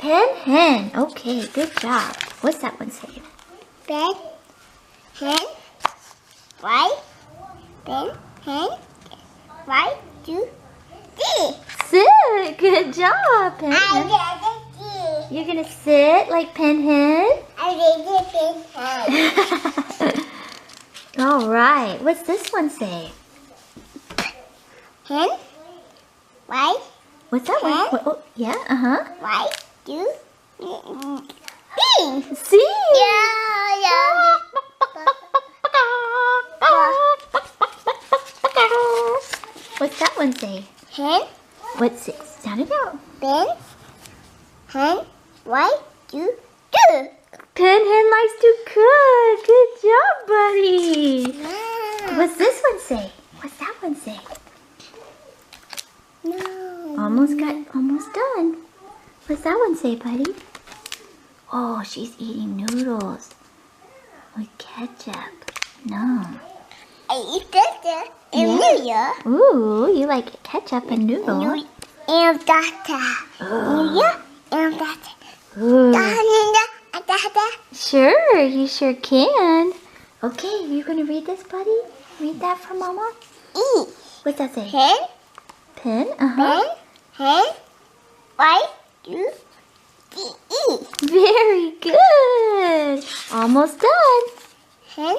Pen, hen. Okay, good job. What's that one say? Pen, hen, Y, pen, hen, Y, 2, 3. Sit. Good job, pen, hen. I did the You're gonna sit like pen, hen? I did the pen, hen. All right. What's this one say? Hen, Y, What's that one? Hen. What, oh, yeah. Y, 2, 3. See? Yeah. What's that one say? Hen, What's it? Sound it out. pen, hen, Y, 2, 2. Pen hen likes to cook. Good job, buddy. Yeah. What's this one say? What's that one say? No. Almost done. What's that one say, buddy? Oh, she's eating noodles with ketchup. No. I eat this in Yeah. New Year. Ooh, you like ketchup and noodles? And that. Oh. Yeah, and that. Ooh. That. Sure, you sure can. Okay, you gonna read this, buddy? Read that for Mama. E. What's that say? Hen, Pen? pen, hen, Y, 2, E. Very good. Almost done. Hen,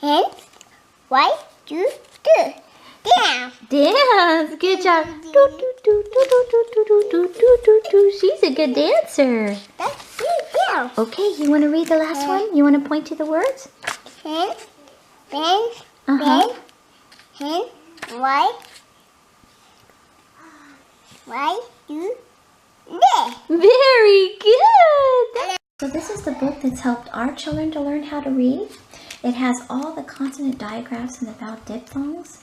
hen, Y, 2, 2. Down. Dance. Good job. Do, do, do, do, do, do, do, do, do, do, do. She's a good dancer. That's it. Down. Okay, you want to read the last one? You want to point to the words? Hen, pen, Uh-huh. pen, hen, Y, 2, there. Very good. So this is the book that's helped our children to learn how to read. It has all the consonant diagrams and the vowel diphthongs.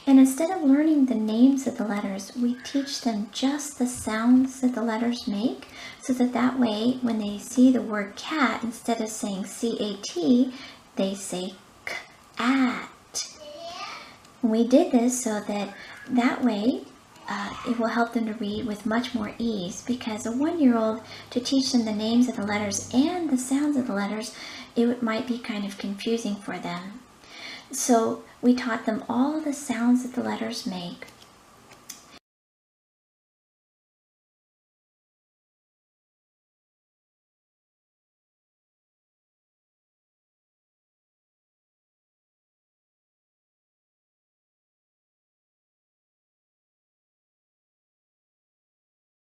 And instead of learning the names of the letters, we teach them just the sounds that the letters make, so that way when they see the word cat, instead of saying C-A-T, they say k-at. We did this so that way it will help them to read with much more ease, because a 1-year-old, to teach them the names of the letters and the sounds of the letters, it might be kind of confusing for them. So we taught them all the sounds that the letters make.